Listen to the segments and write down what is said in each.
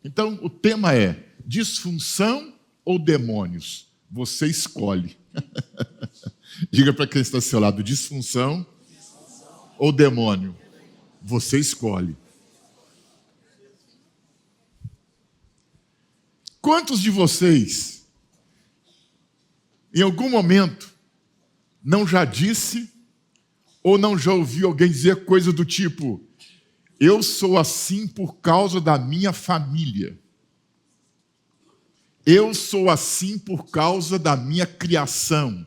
Então, o tema é disfunção ou demônios? Você escolhe. Diga para quem está ao seu lado, disfunção ou demônio? Você escolhe. Quantos de vocês, em algum momento, não já disse ou não já ouviu alguém dizer coisa do tipo: eu sou assim por causa da minha família. Eu sou assim por causa da minha criação.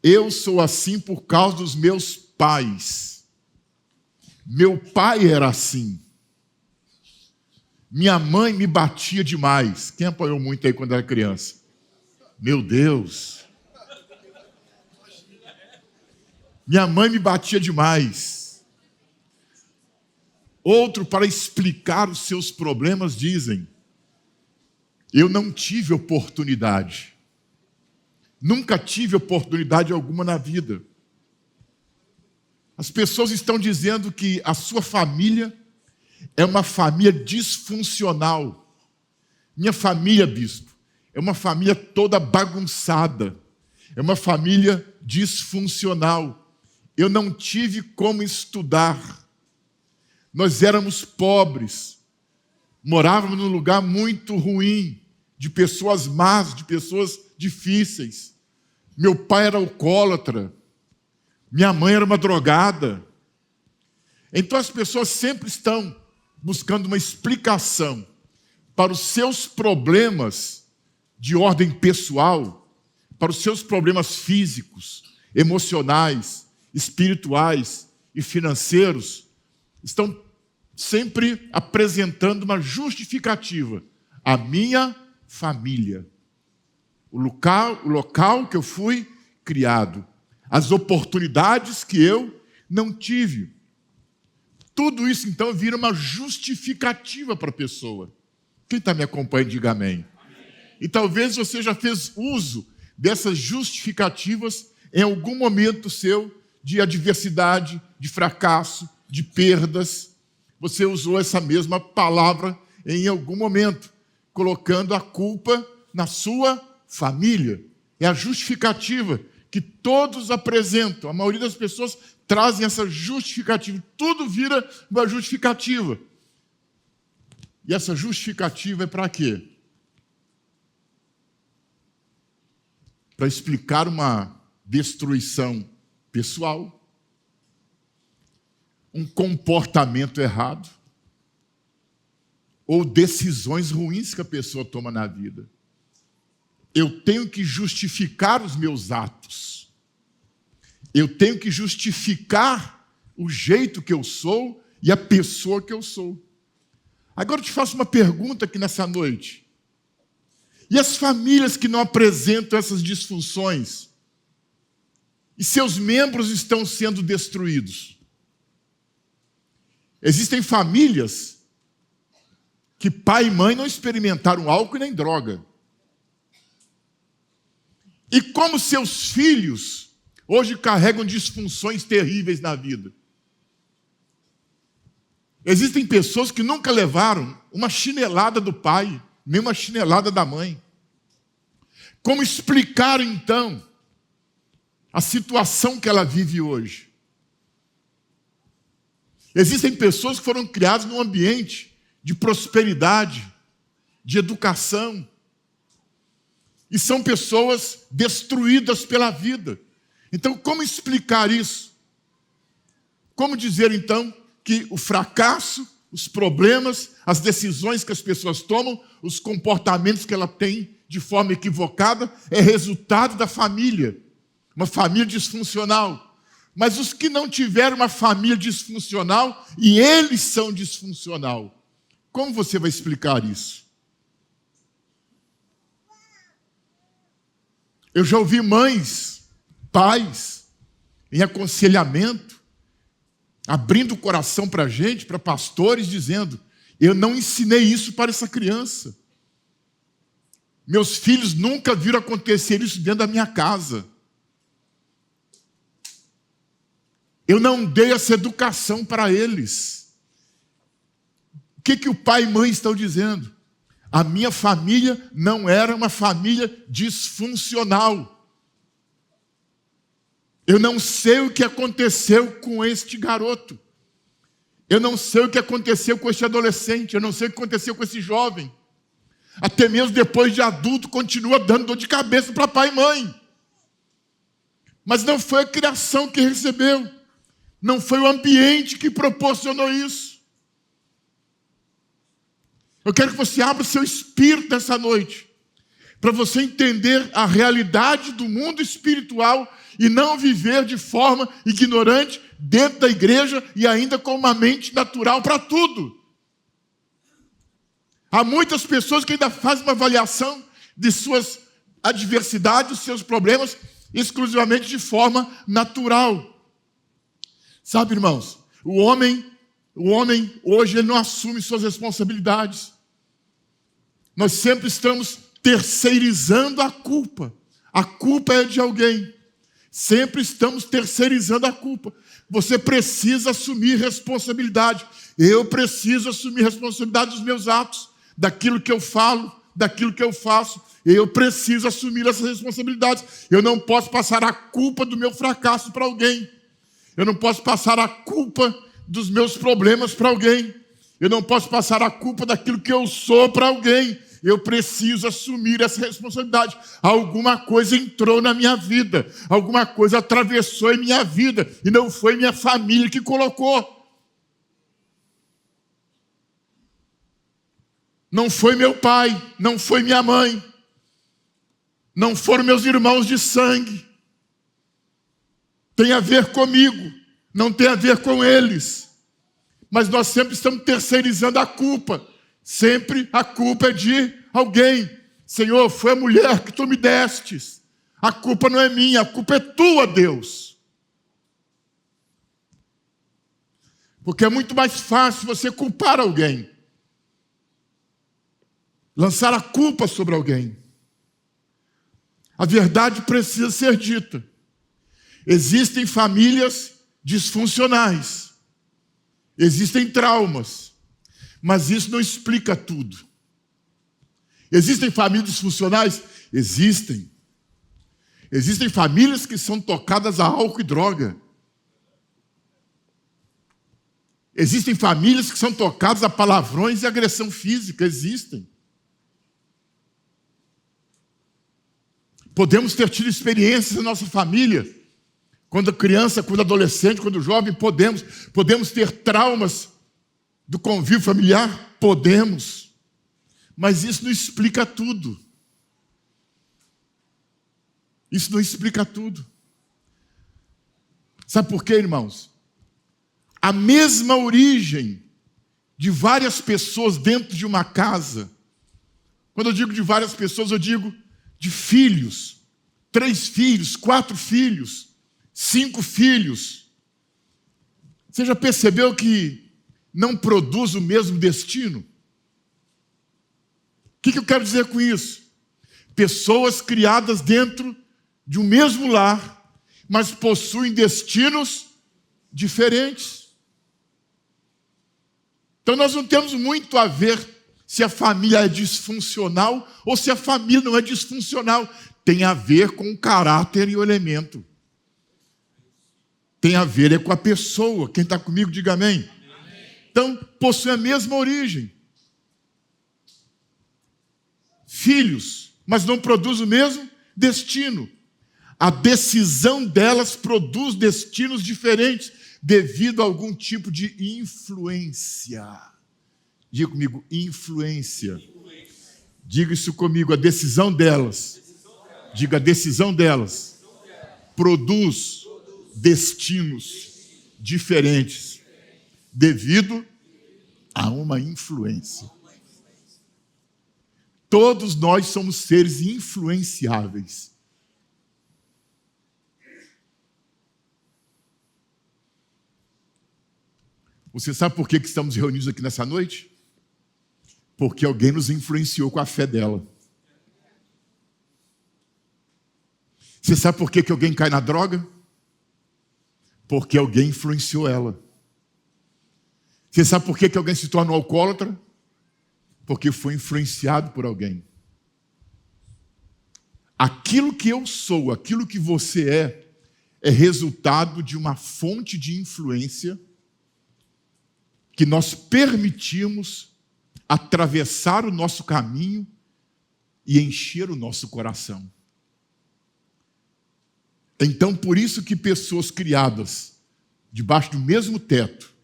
Eu sou assim por causa dos meus pais. Meu pai era assim. Minha mãe me batia demais. Quem apanhou muito aí quando era criança? Meu Deus. Minha mãe me batia demais. Outro, para explicar os seus problemas, dizem: eu não tive oportunidade. Nunca tive oportunidade alguma na vida. As pessoas estão dizendo que a sua família é uma família disfuncional. Minha família, bispo, é uma família toda bagunçada. É uma família disfuncional. Eu não tive como estudar. Nós éramos pobres. Morávamos num lugar muito ruim, de pessoas más, de pessoas difíceis. Meu pai era alcoólatra. Minha mãe era uma drogada. Então as pessoas sempre estão buscando uma explicação para os seus problemas de ordem pessoal, para os seus problemas físicos, emocionais, espirituais e financeiros. Estão sempre apresentando uma justificativa. A minha família. O local que eu fui criado. As oportunidades que eu não tive. Tudo isso, então, vira uma justificativa para a pessoa. Quem está me acompanhando, diga amém. E talvez você já fez uso dessas justificativas em algum momento seu de adversidade, de fracasso, de perdas. Você usou essa mesma palavra em algum momento, colocando a culpa na sua família. É a justificativa que todos apresentam. A maioria das pessoas trazem essa justificativa. Tudo vira uma justificativa. E essa justificativa é para quê? Para explicar uma destruição pessoal, um comportamento errado, ou decisões ruins que a pessoa toma na vida. Eu tenho que justificar os meus atos. Eu tenho que justificar o jeito que eu sou e a pessoa que eu sou. Agora eu te faço uma pergunta aqui nessa noite. E as famílias que não apresentam essas disfunções? E seus membros estão sendo destruídos? Existem famílias que pai e mãe não experimentaram álcool e nem droga. E como seus filhos hoje carregam disfunções terríveis na vida. Existem pessoas que nunca levaram uma chinelada do pai, nem uma chinelada da mãe. Como explicar, então, a situação que ela vive hoje? Existem pessoas que foram criadas num ambiente de prosperidade, de educação, e são pessoas destruídas pela vida. Então, como explicar isso? Como dizer, então, que o fracasso, os problemas, as decisões que as pessoas tomam, os comportamentos que ela tem de forma equivocada, é resultado da família, uma família disfuncional. Mas os que não tiveram uma família disfuncional, e eles são disfuncional, como você vai explicar isso? Eu já ouvi mães, pais, em aconselhamento, abrindo o coração para a gente, para pastores, dizendo: eu não ensinei isso para essa criança. Meus filhos nunca viram acontecer isso dentro da minha casa. Eu não dei essa educação para eles. O que o pai e mãe estão dizendo? A minha família não era uma família disfuncional. Eu não sei o que aconteceu com este garoto. Eu não sei o que aconteceu com este adolescente. Eu não sei o que aconteceu com esse jovem. Até mesmo depois de adulto, continua dando dor de cabeça para pai e mãe. Mas não foi a criação que recebeu. Não foi o ambiente que proporcionou isso. Eu quero que você abra o seu espírito nessa noite, para você entender a realidade do mundo espiritual e não viver de forma ignorante dentro da igreja e ainda com uma mente natural para tudo. Há muitas pessoas que ainda fazem uma avaliação de suas adversidades, dos seus problemas, exclusivamente de forma natural. Sabe, irmãos, o homem hoje ele não assume suas responsabilidades. Nós sempre estamos terceirizando a culpa. A culpa é de alguém. Sempre estamos terceirizando a culpa. Você precisa assumir responsabilidade. Eu preciso assumir responsabilidade dos meus atos, daquilo que eu falo, daquilo que eu faço. Eu preciso assumir essas responsabilidades. Eu não posso passar a culpa do meu fracasso para alguém. Eu não posso passar a culpa dos meus problemas para alguém. Eu não posso passar a culpa daquilo que eu sou para alguém. Eu preciso assumir essa responsabilidade. Alguma coisa entrou na minha vida. Alguma coisa atravessou em minha vida. E não foi minha família que colocou. Não foi meu pai. Não foi minha mãe. Não foram meus irmãos de sangue. Tem a ver comigo. Não tem a ver com eles. Mas nós sempre estamos terceirizando a culpa. Sempre a culpa é de alguém. Senhor, foi a mulher que tu me destes. A culpa não é minha, a culpa é tua, Deus. Porque é muito mais fácil você culpar alguém. Lançar a culpa sobre alguém. A verdade precisa ser dita. Existem famílias disfuncionais. Existem traumas. Mas isso não explica tudo. Existem famílias disfuncionais? Existem. Existem famílias que são tocadas a álcool e droga. Existem famílias que são tocadas a palavrões e agressão física. Existem. Podemos ter tido experiências na nossa família. Quando criança, quando adolescente, quando jovem, podemos ter traumas do convívio familiar? Podemos. Mas isso não explica tudo. Isso não explica tudo. Sabe por quê, irmãos? A mesma origem de várias pessoas dentro de uma casa. Quando eu digo de várias pessoas, eu digo de filhos. 3 filhos, 4 filhos, 5 filhos. Você já percebeu que não produz o mesmo destino? O que eu quero dizer com isso? Pessoas criadas dentro de um mesmo lar, mas possuem destinos diferentes. Então nós não temos muito a ver se a família é disfuncional ou se a família não é disfuncional. Tem a ver com o caráter e o elemento. Tem a ver com a pessoa. Quem está comigo, diga amém. Então, possui a mesma origem. Filhos, mas não produz o mesmo destino. A decisão delas produz destinos diferentes devido a algum tipo de influência. Diga comigo, influência. Diga isso comigo, a decisão delas. Diga, a decisão delas produz destinos diferentes devido a uma influência. Todos nós somos seres influenciáveis. Você sabe por que estamos reunidos aqui nessa noite? Porque alguém nos influenciou com a fé dela. Você sabe por que alguém cai na droga? Porque alguém influenciou ela. Você sabe por que alguém se torna um alcoólatra? Porque foi influenciado por alguém. Aquilo que eu sou, aquilo que você é resultado de uma fonte de influência que nós permitimos atravessar o nosso caminho e encher o nosso coração. Então, por isso que pessoas criadas debaixo do mesmo teto,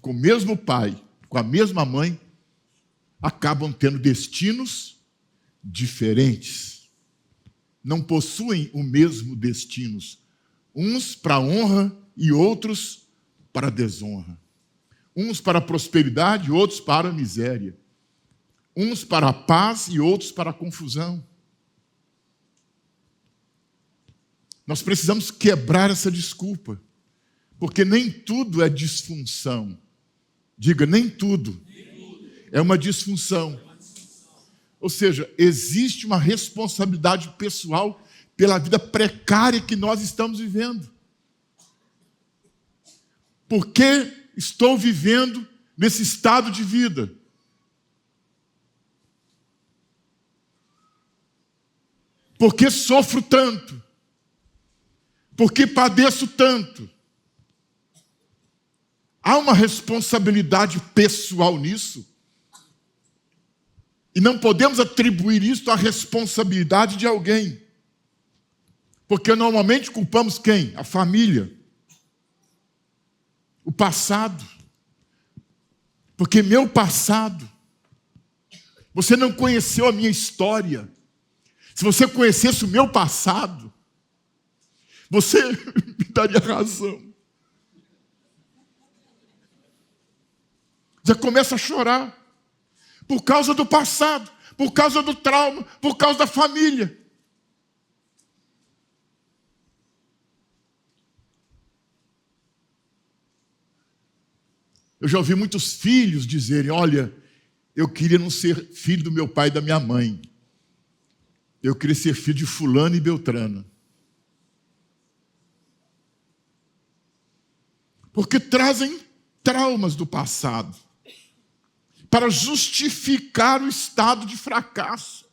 com o mesmo pai, com a mesma mãe, acabam tendo destinos diferentes. Não possuem o mesmo destino. Uns para a honra e outros para a desonra. Uns para a prosperidade, outros para a miséria. Uns para a paz e outros para a confusão. Nós precisamos quebrar essa desculpa, porque nem tudo é disfunção. Diga, nem tudo é uma disfunção. Ou seja, existe uma responsabilidade pessoal pela vida precária que nós estamos vivendo. Por que estou vivendo nesse estado de vida? Por que sofro tanto? Por que padeço tanto? Há uma responsabilidade pessoal nisso. E não podemos atribuir isso à responsabilidade de alguém. Porque normalmente culpamos quem? A família. O passado. Porque meu passado. Você não conheceu a minha história. Se você conhecesse o meu passado, você me daria razão. Já começa a chorar. Por causa do passado, por causa do trauma, por causa da família. Eu já ouvi muitos filhos dizerem, olha, eu queria não ser filho do meu pai e da minha mãe. Eu queria ser filho de fulano e beltrano. Porque trazem traumas do passado para justificar o estado de fracasso.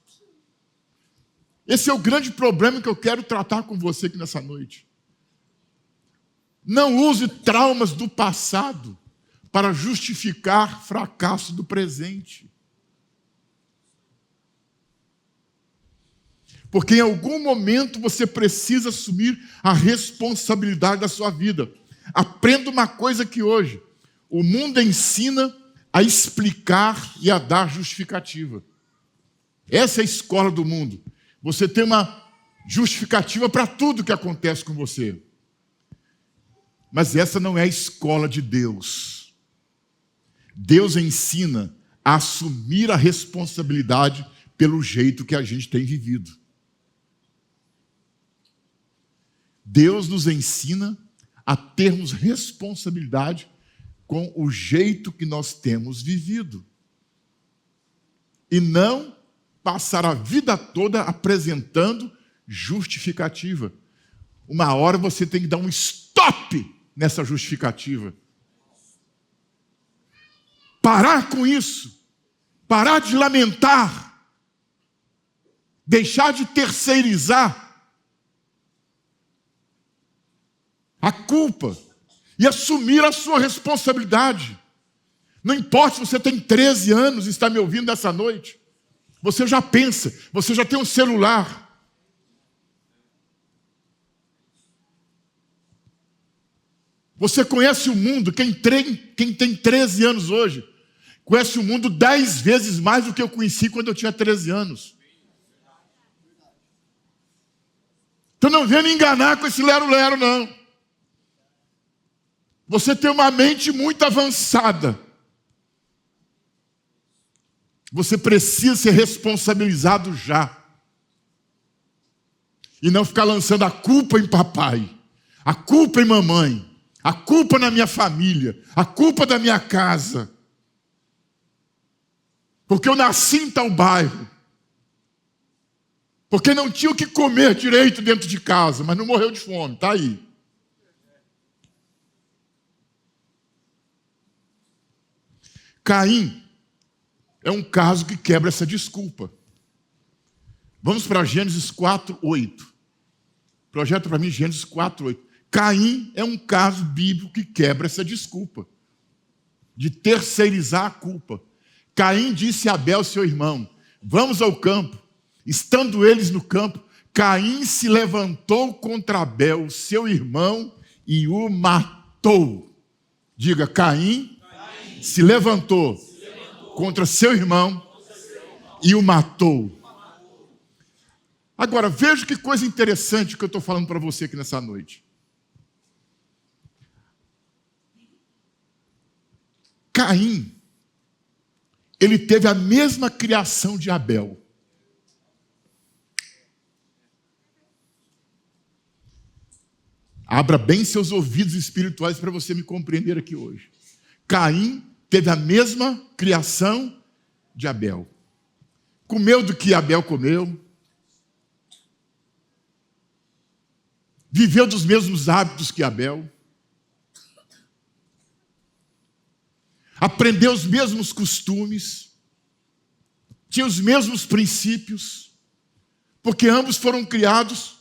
Esse é o grande problema que eu quero tratar com você aqui nessa noite. Não use traumas do passado para justificar fracasso do presente. Porque em algum momento você precisa assumir a responsabilidade da sua vida. Aprenda uma coisa que hoje o mundo ensina a explicar e a dar justificativa. Essa é a escola do mundo. Você tem uma justificativa para tudo que acontece com você. Mas essa não é a escola de Deus. Deus ensina a assumir a responsabilidade pelo jeito que a gente tem vivido. Deus nos ensina a termos responsabilidade com o jeito que nós temos vivido. E não passar a vida toda apresentando justificativa. Uma hora você tem que dar um stop nessa justificativa. Parar com isso. Parar de lamentar. Deixar de terceirizar a culpa. E assumir a sua responsabilidade. Não importa se você tem 13 anos e está me ouvindo nessa noite. Você já pensa, você já tem um celular. Você conhece o mundo, quem tem 13 anos hoje, conhece o mundo 10 vezes mais do que eu conheci quando eu tinha 13 anos. Então não venha me enganar com esse lero-lero, não. Você tem uma mente muito avançada. Você precisa ser responsabilizado já. E não ficar lançando a culpa em papai, a culpa em mamãe, a culpa na minha família, a culpa da minha casa. Porque eu nasci em tal bairro. Porque não tinha o que comer direito dentro de casa, mas não morreu de fome, está aí. Caim é um caso que quebra essa desculpa. Vamos para Gênesis 4:8. Projeta para mim Gênesis 4:8. Caim é um caso bíblico que quebra essa desculpa de terceirizar a culpa. Caim disse a Abel, seu irmão: vamos ao campo. Estando eles no campo, Caim se levantou contra Abel, seu irmão, e o matou. Diga, Caim se levantou contra seu irmão e o matou. Agora, veja que coisa interessante que eu estou falando para você aqui nessa noite. Caim, ele teve a mesma criação de Abel. Abra bem seus ouvidos espirituais para você me compreender aqui hoje. Caim teve a mesma criação de Abel. Comeu do que Abel comeu. Viveu dos mesmos hábitos que Abel. Aprendeu os mesmos costumes. Tinha os mesmos princípios. Porque ambos foram criados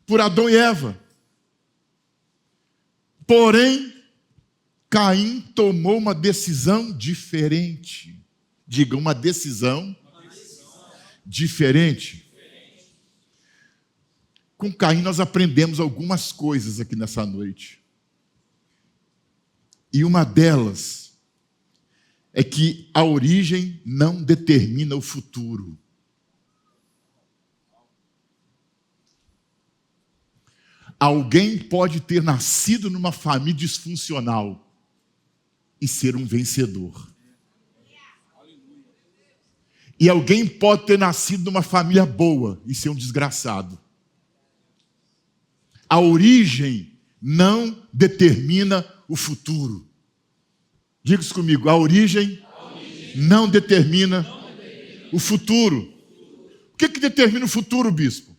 por Adão e Eva. Porém, Caim tomou uma decisão diferente. Diga, uma decisão diferente. Com Caim nós aprendemos algumas coisas aqui nessa noite. E uma delas é que a origem não determina o futuro. Alguém pode ter nascido numa família disfuncional e ser um vencedor. E alguém pode ter nascido numa família boa e ser um desgraçado. A origem não determina o futuro. Diga isso comigo, a origem não determina o futuro. O que determina o futuro, bispo?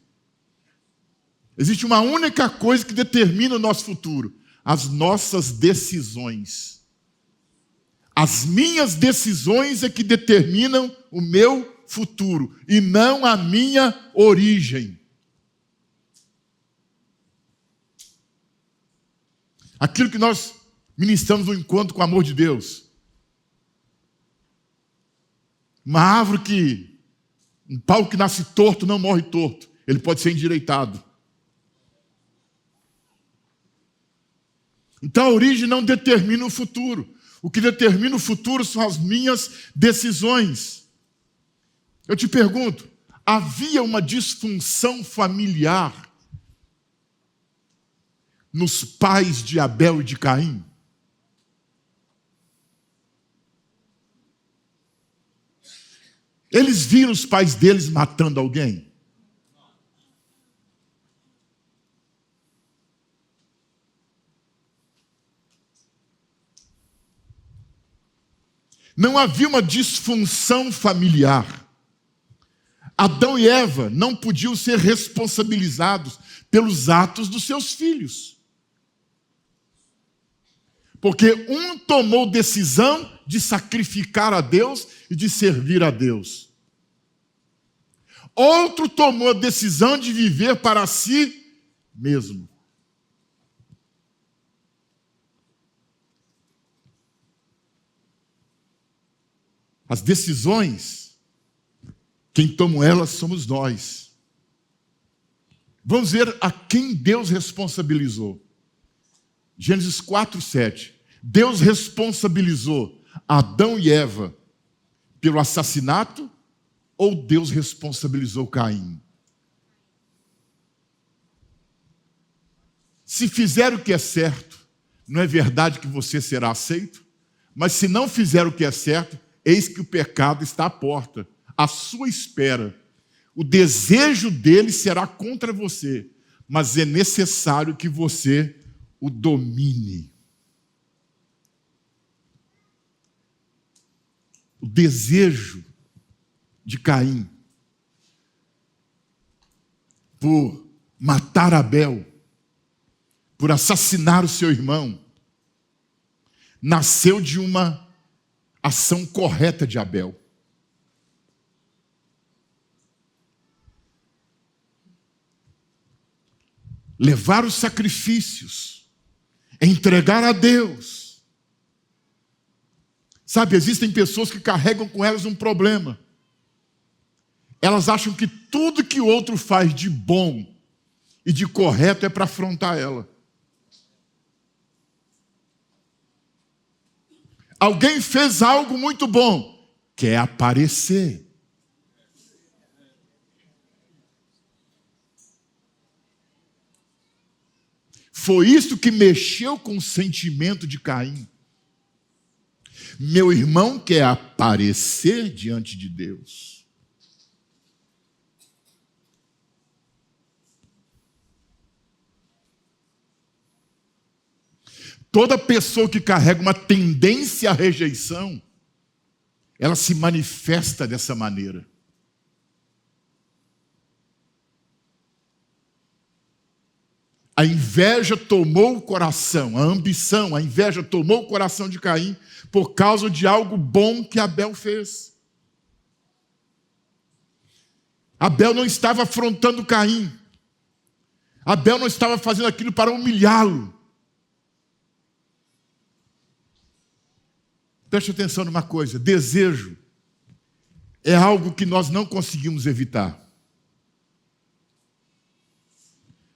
Existe uma única coisa que determina o nosso futuro: as nossas decisões. As minhas decisões é que determinam o meu futuro, e não a minha origem. Aquilo que nós ministramos no encontro com o amor de Deus. Uma árvore um pau que nasce torto não morre torto, ele pode ser endireitado. Então a origem não determina o futuro. O que determina o futuro são as minhas decisões. Eu te pergunto, havia uma disfunção familiar nos pais de Abel e de Caim? Eles viram os pais deles matando alguém? Não havia uma disfunção familiar. Adão e Eva não podiam ser responsabilizados pelos atos dos seus filhos. Porque um tomou decisão de sacrificar a Deus e de servir a Deus. Outro tomou a decisão de viver para si mesmo. As decisões, quem toma elas somos nós. Vamos ver a quem Deus responsabilizou. Gênesis 4:7. Deus responsabilizou Adão e Eva pelo assassinato ou Deus responsabilizou Caim? Se fizer o que é certo, não é verdade que você será aceito? Mas se não fizer o que é certo, eis que o pecado está à porta, à sua espera. O desejo dele será contra você, mas é necessário que você o domine. O desejo de Caim por matar Abel, por assassinar o seu irmão, nasceu de uma ação correta de Abel. Levar os sacrifícios, entregar a Deus. Sabe, existem pessoas que carregam com elas um problema. Elas acham que tudo que o outro faz de bom e de correto é para afrontar ela. Alguém fez algo muito bom, quer aparecer. Foi isso que mexeu com o sentimento de Caim. Meu irmão quer aparecer diante de Deus. Toda pessoa que carrega uma tendência à rejeição, ela se manifesta dessa maneira. A inveja tomou o coração, a ambição, a inveja tomou o coração de Caim por causa de algo bom que Abel fez. Abel não estava afrontando Caim. Abel não estava fazendo aquilo para humilhá-lo. Preste atenção numa coisa: desejo é algo que nós não conseguimos evitar.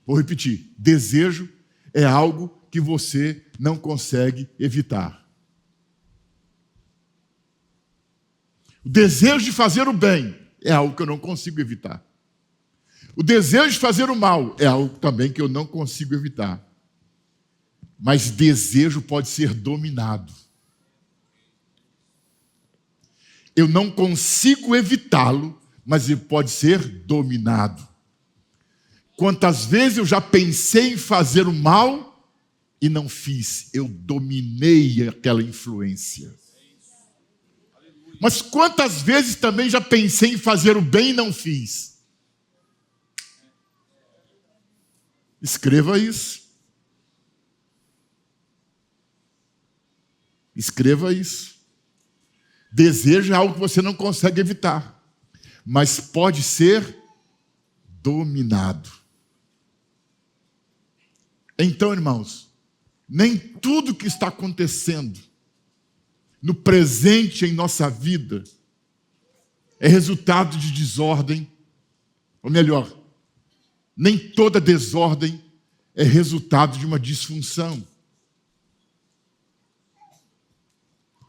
Vou repetir: desejo é algo que você não consegue evitar. O desejo de fazer o bem é algo que eu não consigo evitar. O desejo de fazer o mal é algo também que eu não consigo evitar. Mas desejo pode ser dominado. Eu não consigo evitá-lo, mas ele pode ser dominado. Quantas vezes eu já pensei em fazer o mal e não fiz, eu dominei aquela influência. Mas quantas vezes também já pensei em fazer o bem e não fiz? Escreva isso. Escreva isso. Desejo é algo que você não consegue evitar, mas pode ser dominado. Então, irmãos, nem tudo que está acontecendo no presente em nossa vida é resultado de desordem, ou melhor, nem toda desordem é resultado de uma disfunção.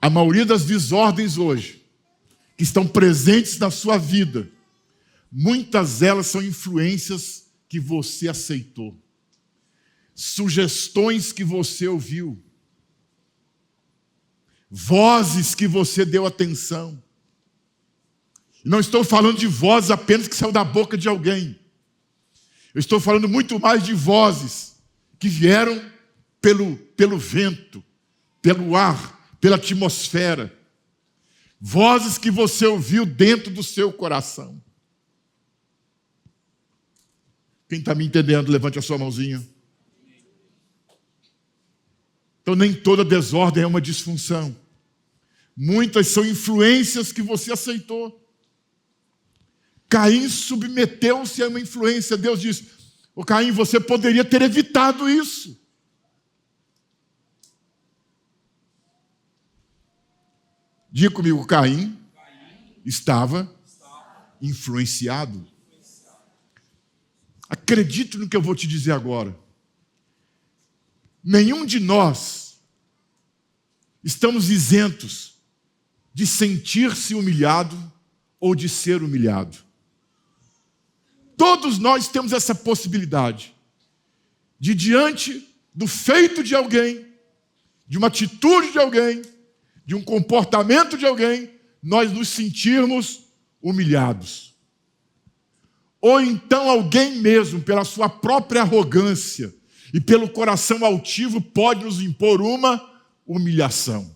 A maioria das desordens hoje, que estão presentes na sua vida, muitas delas são influências que você aceitou. Sugestões que você ouviu, vozes que você deu atenção. Não estou falando de vozes apenas que saiu da boca de alguém. Eu estou falando muito mais de vozes que vieram pelo vento, pelo ar, pela atmosfera. Vozes que você ouviu dentro do seu coração. Quem está me entendendo, levante a sua mãozinha. Então, nem toda desordem é uma disfunção. Muitas são influências que você aceitou. Caim submeteu-se a uma influência. Deus diz: ô Caim, você poderia ter evitado isso. Diga comigo: Caim estava influenciado. Acredite no que eu vou te dizer agora. Nenhum de nós estamos isentos de sentir-se humilhado ou de ser humilhado. Todos nós temos essa possibilidade de, diante do feito de alguém, de uma atitude de alguém, de um comportamento de alguém, nós nos sentirmos humilhados. Ou então alguém mesmo, pela sua própria arrogância e pelo coração altivo, pode nos impor uma humilhação.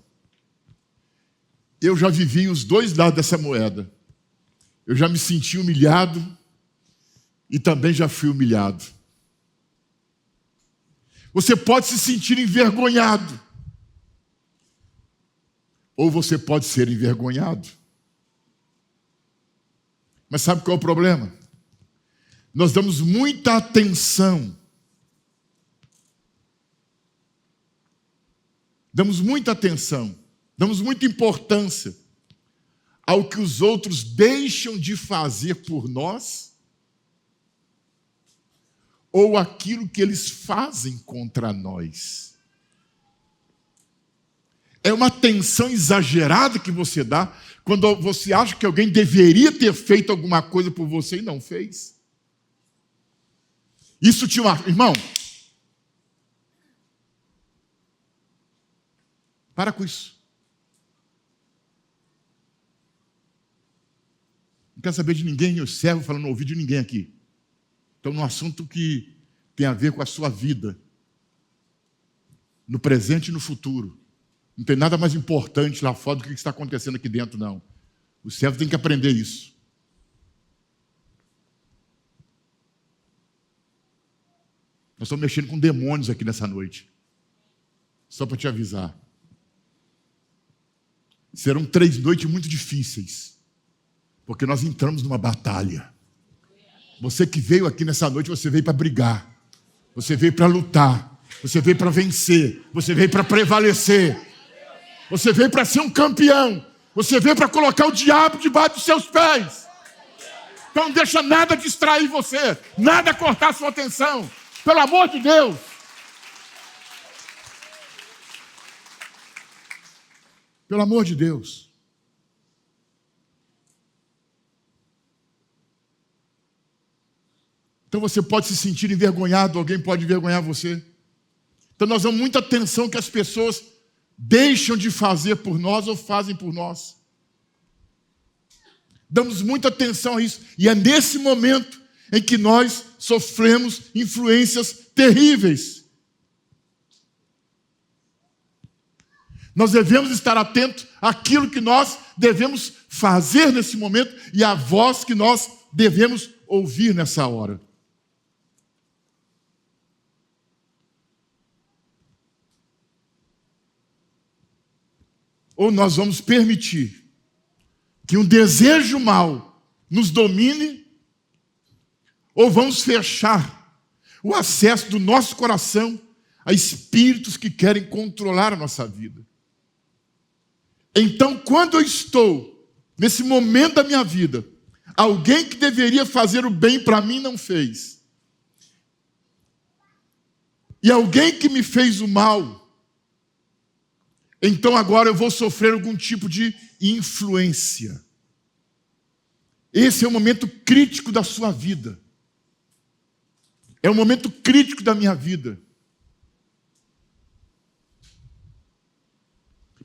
Eu já vivi os dois lados dessa moeda. Eu já me senti humilhado e também já fui humilhado. Você pode se sentir envergonhado. ou você pode ser envergonhado. Mas sabe qual é o problema? Nós damos muita atenção, damos muita importância ao que os outros deixam de fazer por nós, ou aquilo que eles fazem contra nós. É uma atenção exagerada que você dá quando você acha que alguém deveria ter feito alguma coisa por você e não fez. Isso te marca. Irmão, para com isso. Não quero saber de ninguém, eu servo falando no ouvido de ninguém aqui. Então, num assunto que tem a ver com a sua vida, no presente e no futuro. Não tem nada mais importante lá fora do que está acontecendo aqui dentro, não. O servo tem que aprender isso. Nós estamos mexendo com demônios aqui nessa noite. Só para te avisar. Serão 3 noites muito difíceis, porque nós entramos numa batalha. Você que veio aqui nessa noite, você veio para brigar. Você veio para lutar. Você veio para vencer. Você veio para prevalecer. Você veio para ser um campeão. Você veio para colocar o diabo debaixo dos seus pés. Então não deixa nada distrair você. Nada cortar sua atenção. Pelo amor de Deus. Pelo amor de Deus. Então você pode se sentir envergonhado, alguém pode envergonhar você. Então nós damos muita atenção que as pessoas deixam de fazer por nós ou fazem por nós. Damos muita atenção a isso. E é nesse momento em que nós sofremos influências terríveis. Nós devemos estar atentos àquilo que nós devemos fazer nesse momento e à voz que nós devemos ouvir nessa hora. Ou nós vamos permitir que um desejo mau nos domine, ou vamos fechar o acesso do nosso coração a espíritos que querem controlar a nossa vida. Então, quando eu estou nesse momento da minha vida, alguém que deveria fazer o bem para mim não fez, e alguém que me fez o mal, então agora eu vou sofrer algum tipo de influência. Esse é o momento crítico da sua vida. É o momento crítico da minha vida.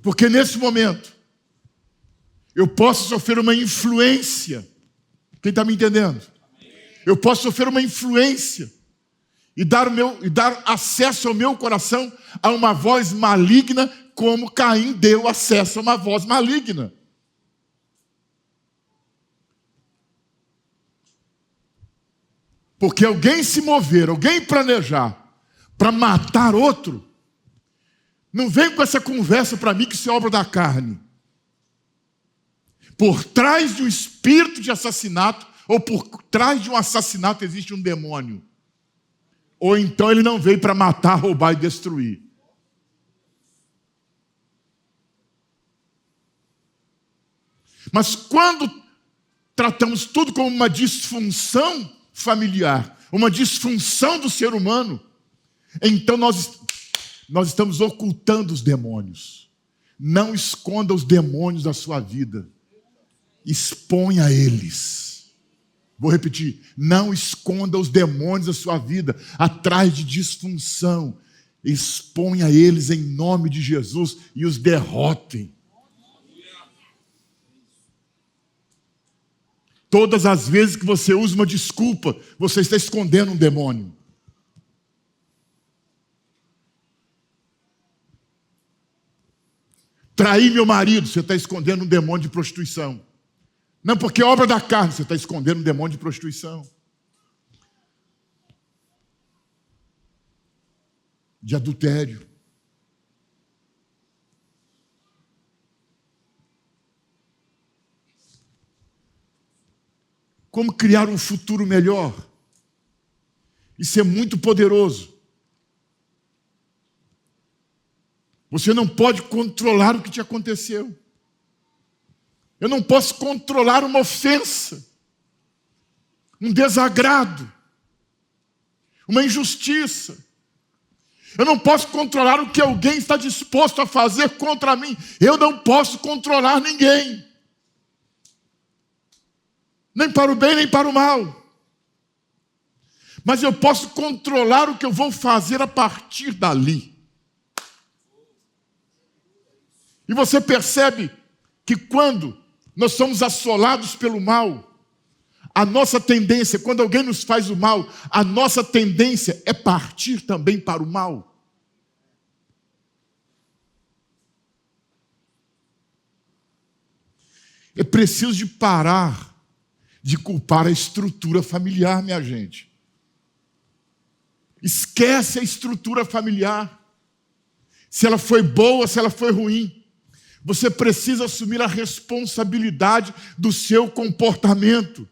Porque nesse momento, eu posso sofrer uma influência. Quem está me entendendo? Eu posso sofrer uma influência e dar acesso ao meu coração a uma voz maligna, como Caim deu acesso a uma voz maligna. Porque alguém se mover, alguém planejar para matar outro, não vem com essa conversa para mim que isso é obra da carne. Por trás de um espírito de assassinato, ou por trás de um assassinato existe um demônio. Ou então ele não veio para matar, roubar e destruir. Mas quando tratamos tudo como uma disfunção familiar, uma disfunção do ser humano, então nós estamos ocultando os demônios. Não esconda os demônios da sua vida. Exponha eles. Vou repetir. Não esconda os demônios da sua vida atrás de disfunção. Exponha eles em nome de Jesus e os derrotem. Todas as vezes que você usa uma desculpa, você está escondendo um demônio. Trair meu marido, você está escondendo um demônio de prostituição. Não, porque é obra da carne, você está escondendo um demônio de prostituição. De adultério. como criar um futuro melhor. Isso é muito poderoso. Você não pode controlar o que te aconteceu. Eu não posso controlar uma ofensa, um desagrado, uma injustiça. Eu não posso controlar o que alguém está disposto a fazer contra mim. Eu não posso controlar ninguém. Nem para o bem, nem para o mal. Mas eu posso controlar o que eu vou fazer a partir dali. E você percebe que quando nós somos assolados pelo mal, a nossa tendência, quando alguém nos faz o mal, a nossa tendência é partir também para o mal. É preciso de parar de culpar a estrutura familiar, minha gente. Esquece a estrutura familiar. Se ela foi boa, se ela foi ruim. Você precisa assumir a responsabilidade do seu comportamento.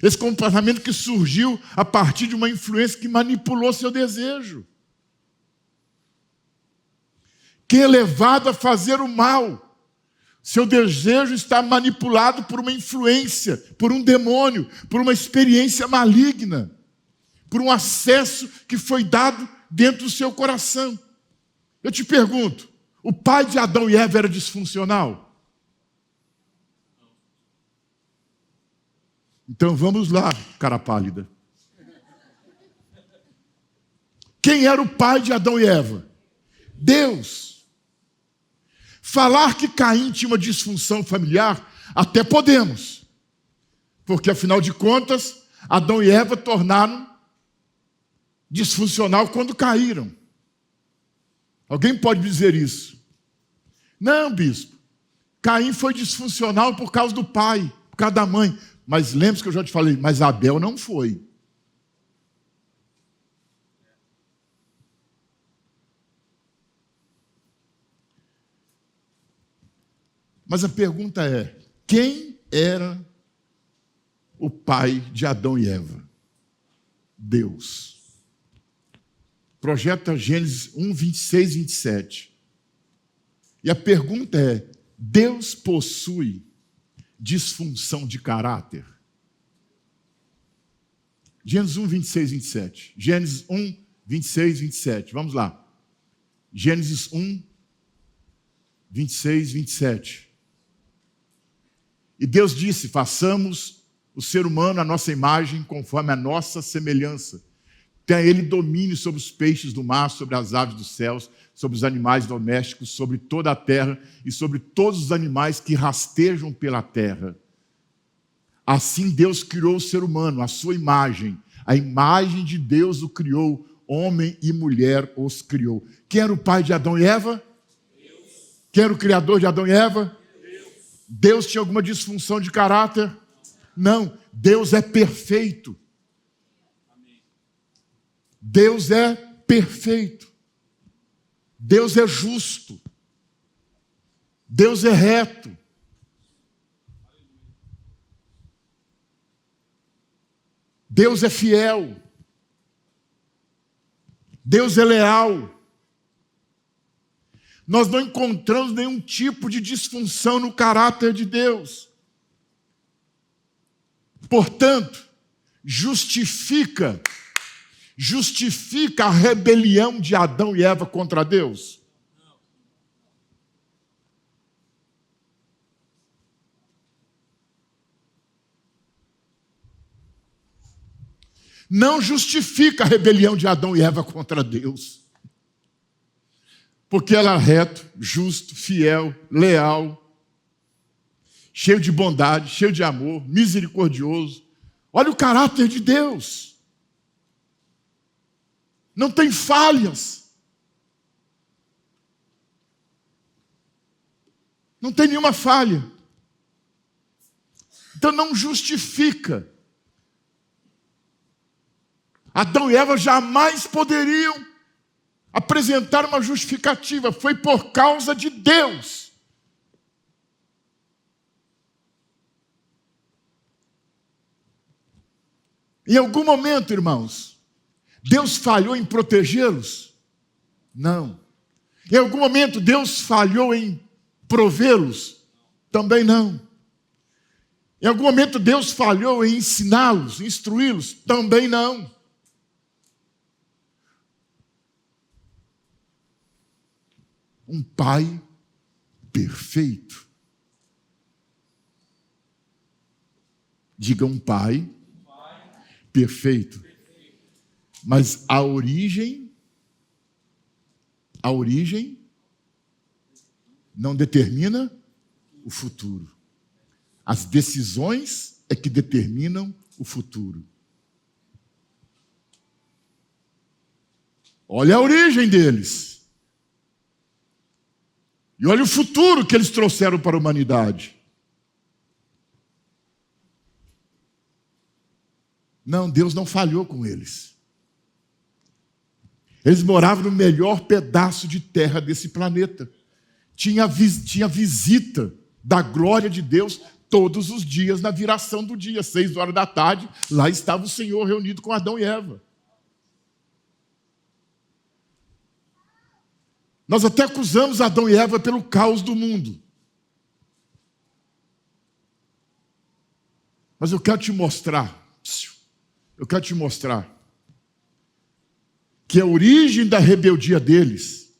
Esse comportamento que surgiu a partir de uma influência que manipulou seu desejo. Que é levado a fazer o mal. Seu desejo está manipulado por uma influência, por um demônio, por uma experiência maligna, por um acesso que foi dado dentro do seu coração. Eu te pergunto, o pai de Adão e Eva era disfuncional? Então vamos lá, cara pálida. Quem era o pai de Adão e Eva? Deus. Falar que Caim tinha uma disfunção familiar, até podemos. Porque, afinal de contas, Adão e Eva tornaram disfuncional quando caíram. Alguém pode dizer isso? Não, bispo. Caim foi disfuncional por causa do pai, por causa da mãe. Mas lembre-se que eu já te falei, mas Abel não foi. Mas a pergunta é, quem era o pai de Adão e Eva? Deus. Projeta Gênesis 1, 26 e 27. E a pergunta é, Deus possui disfunção de caráter? Gênesis 1, 26 e 27. Gênesis 1, 26 e 27. Vamos lá. Gênesis 1, 26 e 27. E Deus disse, façamos o ser humano à nossa imagem, conforme a nossa semelhança. Tenha ele domínio sobre os peixes do mar, sobre as aves dos céus, sobre os animais domésticos, sobre toda a terra e sobre todos os animais que rastejam pela terra. Assim Deus criou o ser humano, a sua imagem. A imagem de Deus o criou, homem e mulher os criou. Quem era o pai de Adão e Eva? Deus. Quem era o criador de Adão e Eva? Deus tinha alguma disfunção de caráter? Não, Deus é perfeito. Deus é perfeito. Deus é justo. Deus é reto. Deus é fiel. Deus é leal. Nós não encontramos nenhum tipo de disfunção no caráter de Deus. Portanto, justifica a rebelião de Adão e Eva contra Deus? Não justifica a rebelião de Adão e Eva contra Deus. Porque ela é reto, justo, fiel, leal, cheio de bondade, cheio de amor, misericordioso. Olha o caráter de Deus. Não tem falhas. Não tem nenhuma falha. Então não justifica. Adão e Eva jamais poderiam apresentar uma justificativa. Foi por causa de Deus. Em algum momento, irmãos, Deus falhou em protegê-los? Não. Em algum momento, Deus falhou em provê-los? Também não. Em algum momento, Deus falhou em ensiná-los, instruí-los? Também não. Um pai perfeito. Diga um pai perfeito. Mas a origem não determina o futuro. As decisões é que determinam o futuro. Olha a origem deles. E olha o futuro que eles trouxeram para a humanidade. Não, Deus não falhou com eles. Eles moravam no melhor pedaço de terra desse planeta. Tinha visita da glória de Deus todos os dias, na viração do dia, 6 horas da tarde, lá estava o Senhor reunido com Adão e Eva. Nós até acusamos Adão e Eva pelo caos do mundo. Mas eu quero te mostrar que a origem da rebeldia deles,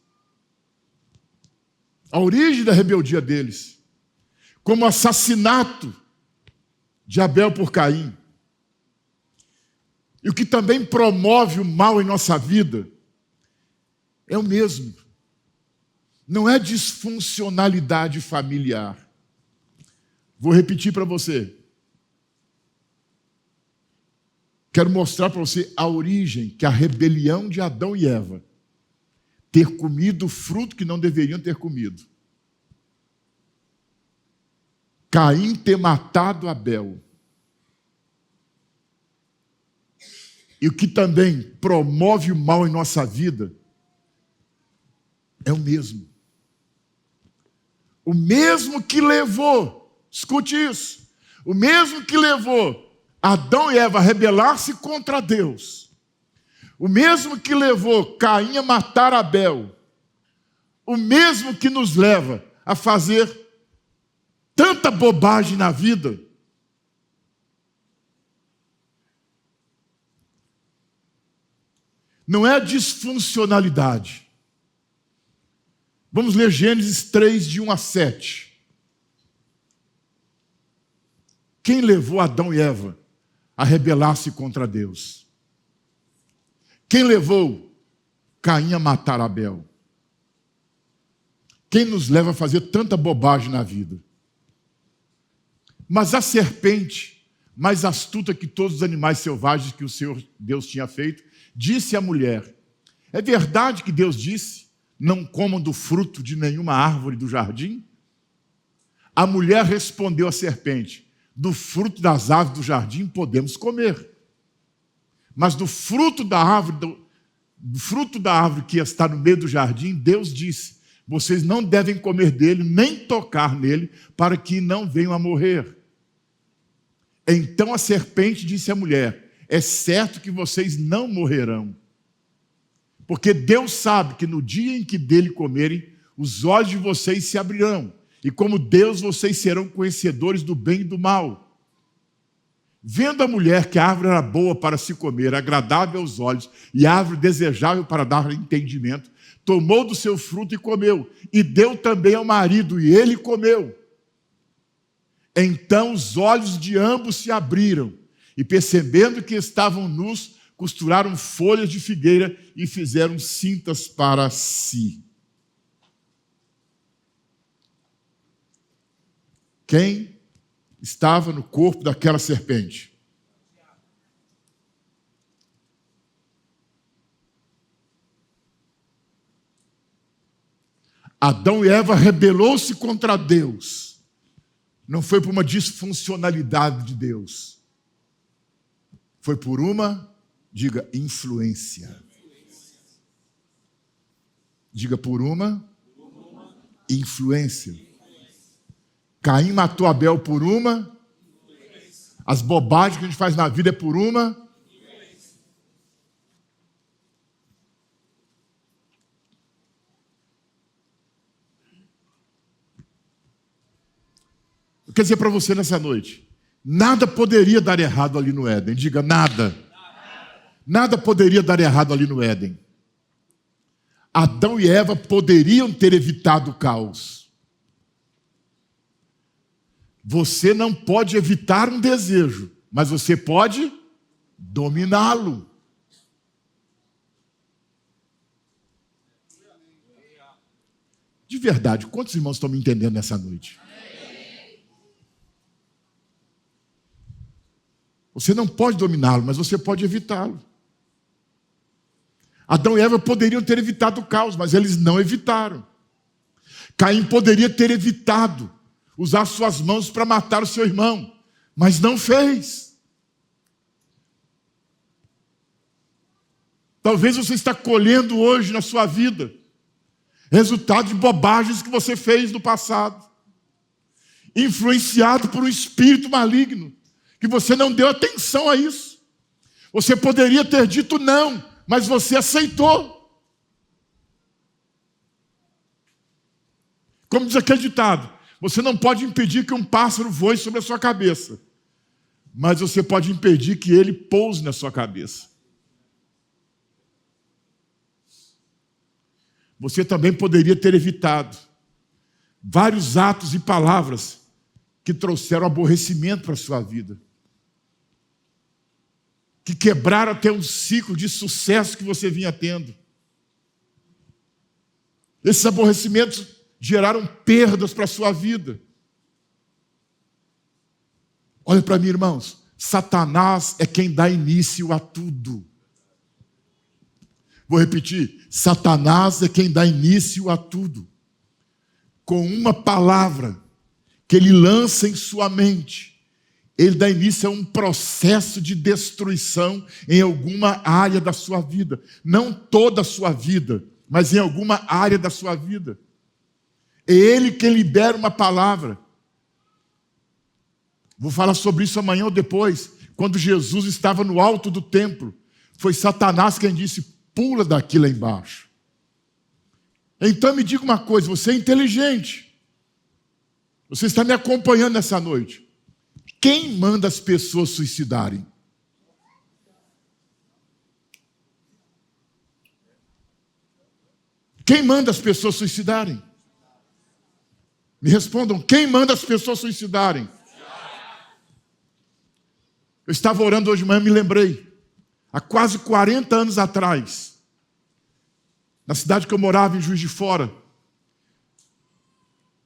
como o assassinato de Abel por Caim, e o que também promove o mal em nossa vida, é o mesmo. Não é disfuncionalidade familiar. Vou repetir para você. Quero mostrar para você a origem, que a rebelião de Adão e Eva, ter comido o fruto que não deveriam ter comido. Caim ter matado Abel. E o que também promove o mal em nossa vida é o mesmo. O mesmo que levou, escute isso, o mesmo que levou Adão e Eva a rebelar-se contra Deus, o mesmo que levou Caim a matar Abel, o mesmo que nos leva a fazer tanta bobagem na vida, não é a disfuncionalidade. Vamos ler Gênesis 3, de 1 a 7. Quem levou Adão e Eva a rebelar-se contra Deus? Quem levou Caim a matar Abel? Quem nos leva a fazer tanta bobagem na vida? Mas a serpente, mais astuta que todos os animais selvagens que o Senhor Deus tinha feito, disse à mulher: é verdade que Deus disse: não comam do fruto de nenhuma árvore do jardim? A mulher respondeu à serpente: do fruto das árvores do jardim podemos comer, mas do fruto da árvore que está no meio do jardim, Deus disse: vocês não devem comer dele, nem tocar nele, para que não venham a morrer. Então a serpente disse à mulher: é certo que vocês não morrerão, porque Deus sabe que no dia em que dele comerem, os olhos de vocês se abrirão, e como Deus, vocês serão conhecedores do bem e do mal. Vendo a mulher que a árvore era boa para se comer, agradável aos olhos, e árvore desejável para dar entendimento, tomou do seu fruto e comeu, e deu também ao marido, e ele comeu. Então os olhos de ambos se abriram, e percebendo que estavam nus, costuraram folhas de figueira e fizeram cintas para si. Quem estava no corpo daquela serpente? Adão e Eva rebelou-se contra Deus. Não foi por uma disfuncionalidade de Deus. Foi por uma, diga, influência. Diga, por uma influência. Caim matou Abel por uma. As bobagens que a gente faz na vida é por uma quero dizer para você nessa noite, nada poderia dar errado ali no Éden. Diga, nada. Nada poderia dar errado ali no Éden. Adão e Eva poderiam ter evitado o caos. Você não pode evitar um desejo, mas você pode dominá-lo. De verdade, quantos irmãos estão me entendendo nessa noite? Você não pode dominá-lo, mas você pode evitá-lo. Adão e Eva poderiam ter evitado o caos, mas eles não evitaram. Caim poderia ter evitado usar suas mãos para matar o seu irmão, mas não fez. Talvez você está colhendo hoje na sua vida resultado de bobagens que você fez no passado, influenciado por um espírito maligno, que você não deu atenção a isso. Você poderia ter dito não, mas você aceitou. Como diz aquele ditado, você não pode impedir que um pássaro voe sobre a sua cabeça, mas você pode impedir que ele pouse na sua cabeça. Você também poderia ter evitado vários atos e palavras que trouxeram aborrecimento para a sua vida, que quebraram até um ciclo de sucesso que você vinha tendo. Esses aborrecimentos geraram perdas para a sua vida. Olha para mim, irmãos, Satanás é quem dá início a tudo. Vou repetir, Satanás é quem dá início a tudo. Com uma palavra que ele lança em sua mente, ele dá início a um processo de destruição em alguma área da sua vida. Não toda a sua vida, mas em alguma área da sua vida. É ele quem libera uma palavra. Vou falar sobre isso amanhã ou depois. Quando Jesus estava no alto do templo, foi Satanás quem disse, pula daqui lá embaixo. Então me diga uma coisa, você é inteligente. Você está me acompanhando nessa noite. Quem manda as pessoas suicidarem? Quem manda as pessoas suicidarem? Me respondam, quem manda as pessoas suicidarem? Eu estava orando hoje de manhã, me lembrei. Há quase 40 anos atrás, na cidade que eu morava, em Juiz de Fora,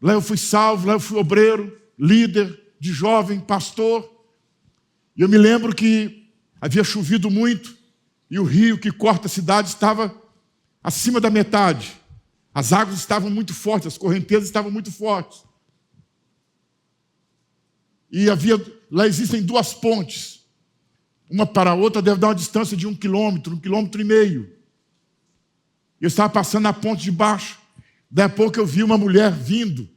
lá eu fui salvo, lá eu fui obreiro, líder de jovem, pastor. E eu me lembro que havia chovido muito e o rio que corta a cidade estava acima da metade. As águas estavam muito fortes, as correntezas estavam muito fortes. E lá existem duas pontes. Uma para a outra deve dar uma distância de 1 quilômetro, 1,5 quilômetros. Eu estava passando na ponte de baixo. Daí a pouco eu vi uma mulher vindo,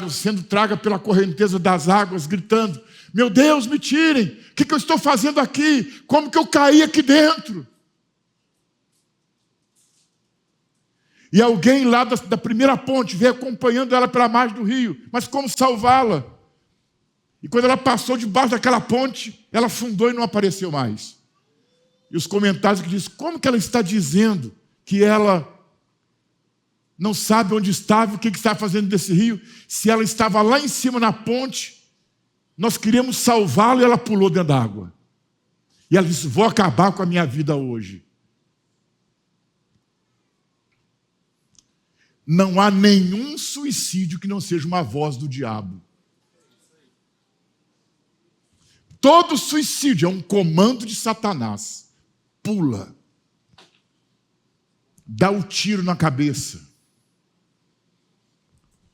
sendo traga pela correnteza das águas, gritando, meu Deus, me tirem! O que eu estou fazendo aqui? Como que eu caí aqui dentro? E alguém lá da primeira ponte veio acompanhando ela pela margem do rio. Mas como salvá-la? E quando ela passou debaixo daquela ponte, ela afundou e não apareceu mais. E os comentários que dizem, como que ela está dizendo que ela não sabe onde estava, o que está fazendo desse rio, se ela estava lá em cima na ponte, nós queríamos salvá-la e ela pulou dentro da água. E ela disse, vou acabar com a minha vida hoje. Não há nenhum suicídio que não seja uma voz do diabo. Todo suicídio é um comando de Satanás. Pula. Dá o tiro na cabeça.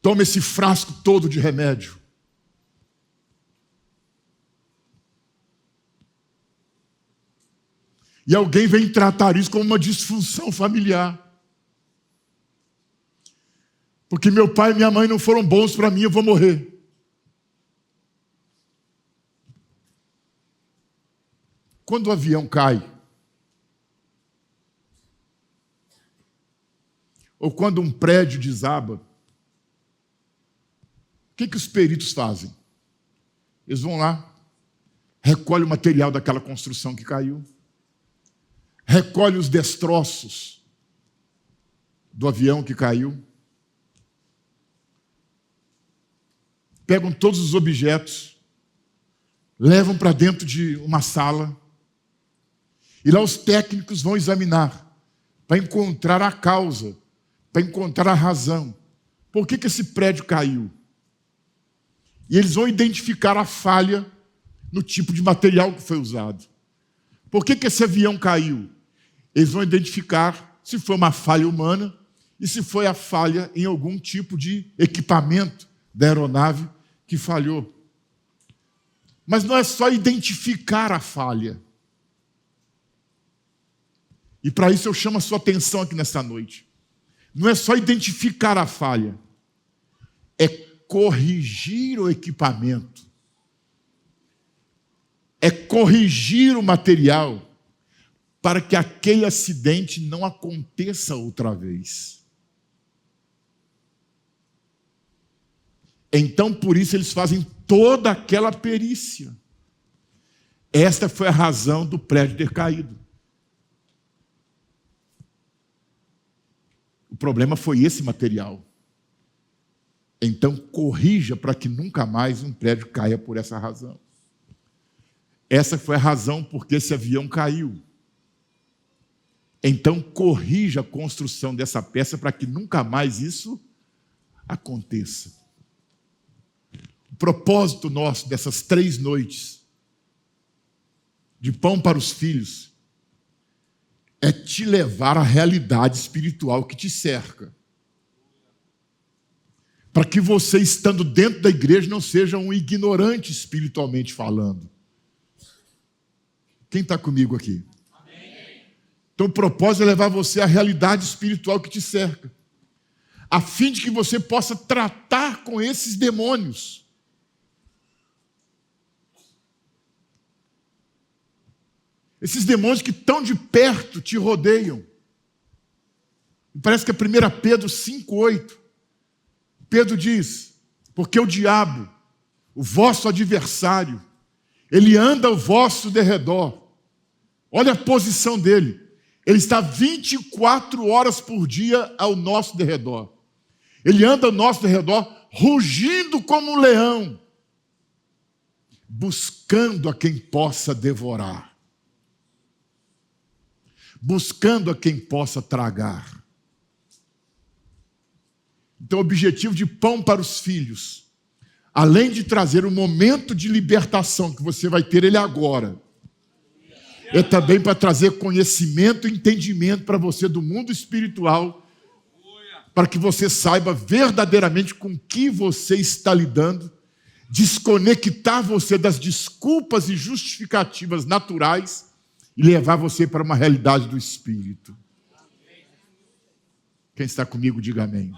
Toma esse frasco todo de remédio. E alguém vem tratar isso como uma disfunção familiar. Porque meu pai e minha mãe não foram bons para mim, eu vou morrer. Quando o avião cai, ou quando um prédio desaba, que os peritos fazem? Eles vão lá, recolhem o material daquela construção que caiu, recolhem os destroços do avião que caiu, pegam todos os objetos, levam para dentro de uma sala, e lá os técnicos vão examinar, para encontrar a causa, para encontrar a razão. Por que esse prédio caiu? E eles vão identificar a falha no tipo de material que foi usado. Por que esse avião caiu? Eles vão identificar se foi uma falha humana e se foi a falha em algum tipo de equipamento da aeronave que falhou. Mas não é só identificar a falha. E para isso eu chamo a sua atenção aqui nesta noite. Não é só identificar a falha, é corrigir o equipamento, é corrigir o material para que aquele acidente não aconteça outra vez. Então, por isso, eles fazem toda aquela perícia. Esta foi a razão do prédio ter caído. O problema foi esse material. Então, corrija para que nunca mais um prédio caia por essa razão. Essa foi a razão porque esse avião caiu. Então, corrija a construção dessa peça para que nunca mais isso aconteça. O propósito nosso dessas 3 noites de pão para os filhos é te levar à realidade espiritual que te cerca. Para que você, estando dentro da igreja, não seja um ignorante espiritualmente falando. Quem está comigo aqui? Amém. Então o propósito é levar você à realidade espiritual que te cerca, a fim de que você possa tratar com esses demônios. Esses demônios que tão de perto te rodeiam. Parece que é 1 Pedro 5,8. Pedro diz, porque o diabo, o vosso adversário, ele anda ao vosso derredor. Olha a posição dele. Ele está 24 horas por dia ao nosso derredor. Ele anda ao nosso derredor, rugindo como um leão, buscando a quem possa devorar. Buscando a quem possa tragar. Então, o objetivo de pão para os filhos, além de trazer um momento de libertação, que você vai ter ele agora, é também para trazer conhecimento e entendimento para você do mundo espiritual, para que você saiba verdadeiramente com que você está lidando, desconectar você das desculpas e justificativas naturais e levar você para uma realidade do Espírito. Quem está comigo, diga amém.